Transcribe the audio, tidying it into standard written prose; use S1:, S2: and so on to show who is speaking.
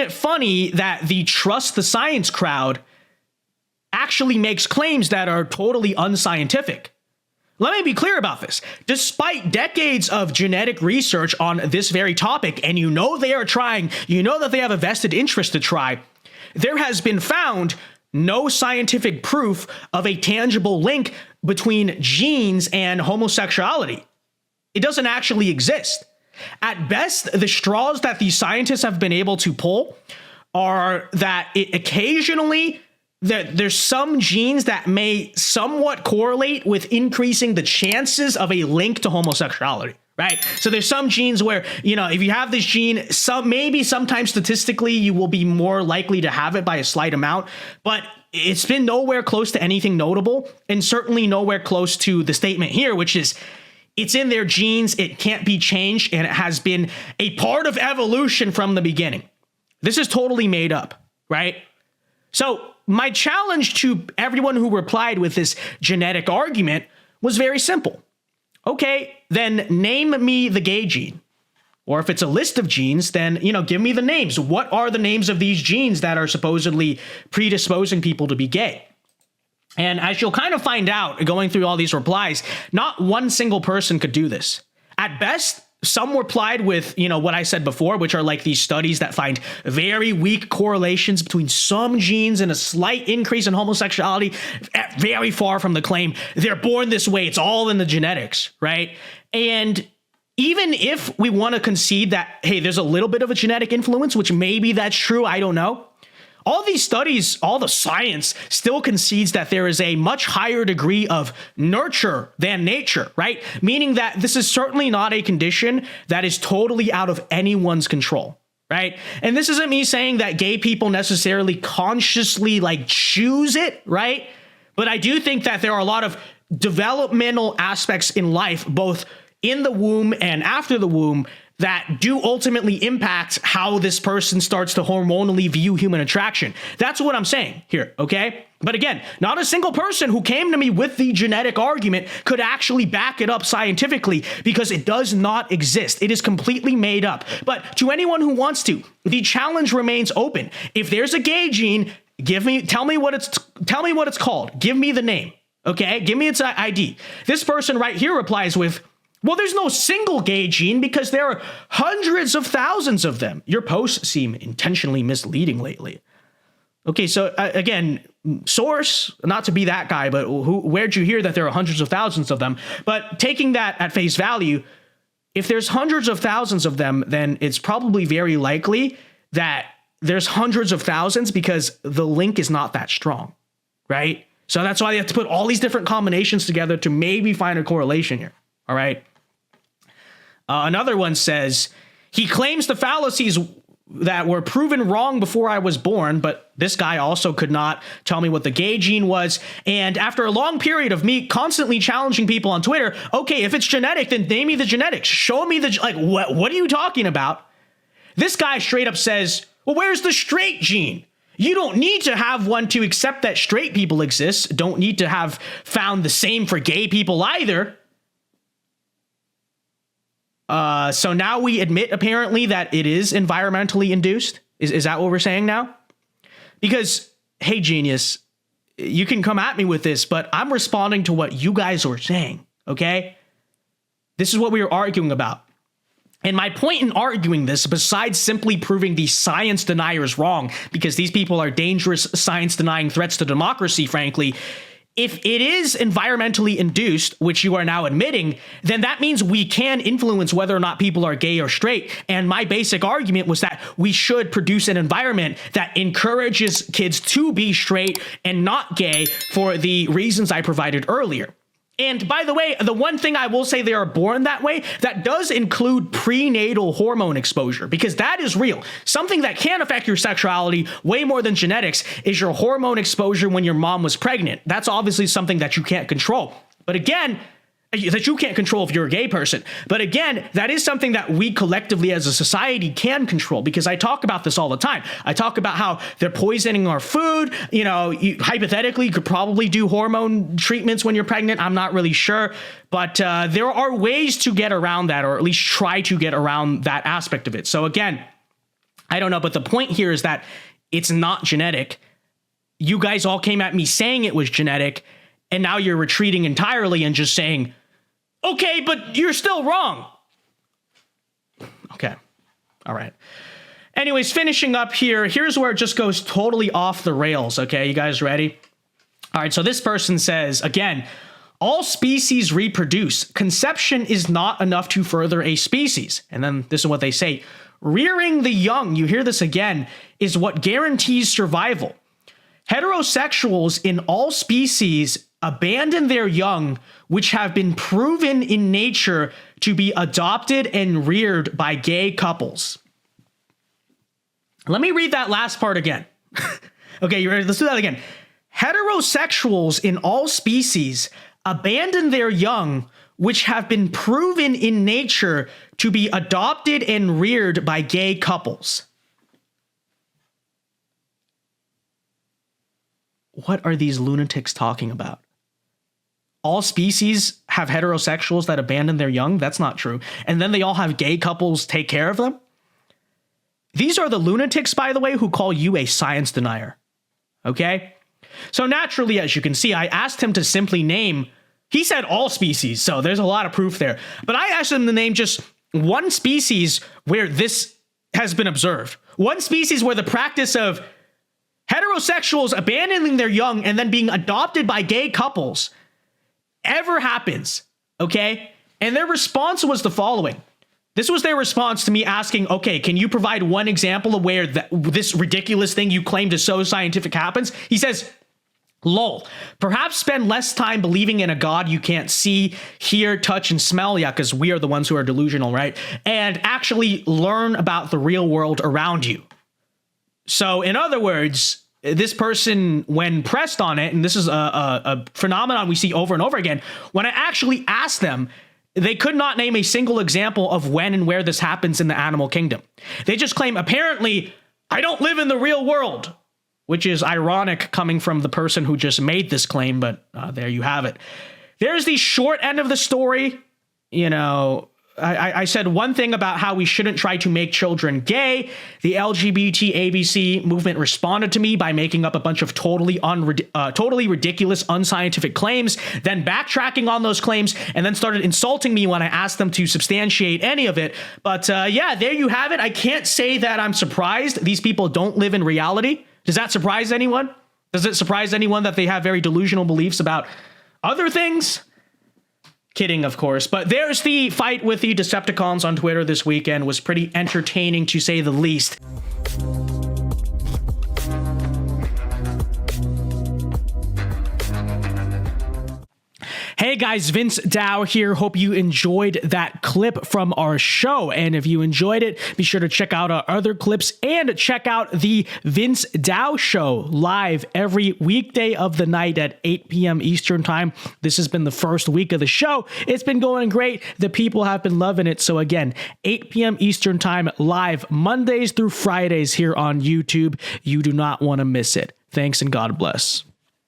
S1: it funny that the trust the science crowd actually makes claims that are totally unscientific? Let me be clear about this. Despite decades of genetic research on this very topic, and you know they are trying, you know that they have a vested interest to try, there has been found no scientific proof of a tangible link between genes and homosexuality. It doesn't actually exist. At best, the straws that these scientists have been able to pull are that it occasionally there's some genes that may somewhat correlate with increasing the chances of a link to homosexuality, right? So there's some genes where, you know, if you have this gene, sometimes statistically you will be more likely to have it by a slight amount, but it's been nowhere close to anything notable, and certainly nowhere close to the statement here, which is it's in their genes, it can't be changed, and it has been a part of evolution from the beginning. This is totally made up, right? So my challenge to everyone who replied with this genetic argument was very simple. Okay, then name me the gay gene. Or if it's a list of genes, then, you know, give me the names. What are the names of these genes that are supposedly predisposing people to be gay? And as you'll kind of find out going through all these replies, not one single person could do this. At best, some replied with, you know, what I said before, which are like these studies that find very weak correlations between some genes and a slight increase in homosexuality, very far from the claim they're born this way. It's all in the genetics, right? And even if we want to concede that, hey, there's a little bit of a genetic influence, which maybe that's true, I don't know. All these studies, all the science still concedes that there is a much higher degree of nurture than nature, right? Meaning that this is certainly not a condition that is totally out of anyone's control, right? And this isn't me saying that gay people necessarily consciously like choose it, right? But I do think that there are a lot of developmental aspects in life, both in the womb and after the womb, that do ultimately impact how this person starts to hormonally view human attraction. That's what I'm saying here, okay? But again, not a single person who came to me with the genetic argument could actually back it up scientifically, because it does not exist. It is completely made up. But to anyone who wants to, the challenge remains open. If there's a gay gene, tell me what it's called. Give me the name, okay? Give me its ID. This person right here replies with, well, there's no single gay gene because there are hundreds of thousands of them. Your posts seem intentionally misleading lately. Okay, so again, source, not to be that guy, but where'd you hear that there are hundreds of thousands of them? But taking that at face value, if there's hundreds of thousands of them, then it's probably very likely that there's hundreds of thousands because the link is not that strong, right? So that's why they have to put all these different combinations together to maybe find a correlation here, all right? Another one says, he claims the fallacies that were proven wrong before I was born, but this guy also could not tell me what the gay gene was. And after a long period of me constantly challenging people on Twitter, okay, if it's genetic, then name me the genetics. Show me what are you talking about? This guy straight up says, well, where's the straight gene? You don't need to have one to accept that straight people exist. Don't need to have found the same for gay people either. So now we admit, apparently, that it is environmentally induced. Is that what we're saying now? Because, hey, genius, you can come at me with this, but I'm responding to what you guys are saying, okay? This is what we are arguing about. And my point in arguing this, besides simply proving the science deniers wrong, because these people are dangerous science-denying threats to democracy, frankly, if it is environmentally induced, which you are now admitting, then that means we can influence whether or not people are gay or straight. And my basic argument was that we should produce an environment that encourages kids to be straight and not gay for the reasons I provided earlier. And by the way, the one thing I will say they are born that way, that does include prenatal hormone exposure, because that is real. Something that can affect your sexuality way more than genetics is your hormone exposure when your mom was pregnant. That's obviously something that you can't control. But again, that you can't control if you're a gay person. But again, that is something that we collectively as a society can control, because I talk about this all the time. I talk about how they're poisoning our food. You know, hypothetically, you could probably do hormone treatments when you're pregnant. I'm not really sure. But there are ways to get around that, or at least try to get around that aspect of it. So again, I don't know, but the point here is that it's not genetic. You guys all came at me saying it was genetic, and now you're retreating entirely and just saying, okay, but you're still wrong. Okay. All right. Anyways, finishing up here, here's where it just goes totally off the rails. Okay, you guys ready? All right, so this person says, again, all species reproduce. Conception is not enough to further a species. And then this is what they say. Rearing the young, you hear this again, is what guarantees survival. Heterosexuals in all species abandon their young, which have been proven in nature to be adopted and reared by gay couples. Let me read that last part again. Okay, you ready? Let's do that again. Heterosexuals in all species abandon their young, which have been proven in nature to be adopted and reared by gay couples. What are these lunatics talking about? All species have heterosexuals that abandon their young? That's not true. And then they all have gay couples take care of them? These are the lunatics, by the way, who call you a science denier. Okay? So naturally, as you can see, I asked him to simply name, he said all species, so there's a lot of proof there. But I asked him to name just one species where this has been observed. One species where the practice of heterosexuals abandoning their young and then being adopted by gay couples ever happens, okay? And their response was the following. This was their response to me asking, okay, can you provide one example of where this ridiculous thing you claimed is so scientific happens? He says, lol, perhaps spend less time believing in a God you can't see, hear, touch, and smell. Yeah, because we are the ones who are delusional, right? And actually learn about the real world around you. So in other words, this person, when pressed on it, and this is a phenomenon we see over and over again, when I actually asked them, they could not name a single example of when and where this happens in the animal kingdom. They just claim, apparently, I don't live in the real world, which is ironic coming from the person who just made this claim, but there you have it. There's the short end of the story. You know, I said one thing about how we shouldn't try to make children gay. The LGBT ABC movement responded to me by making up a bunch of totally ridiculous, unscientific claims, then backtracking on those claims, and then started insulting me when I asked them to substantiate any of it. But yeah, there you have it. I can't say that I'm surprised these people don't live in reality. Does that surprise anyone? Does it surprise anyone that they have very delusional beliefs about other things? Kidding, of course. But there's the fight with the Decepticons on Twitter this weekend. Was pretty entertaining, to say the least. Hey guys, Vince Dao here. Hope you enjoyed that clip from our show. And if you enjoyed it, be sure to check out our other clips and check out the Vince Dao Show live every weekday of the night at 8 p.m. Eastern Time. This has been the first week of the show. It's been going great. The people have been loving it. So again, 8 p.m. Eastern Time live Mondays through Fridays here on YouTube. You do not want to miss it. Thanks and God bless.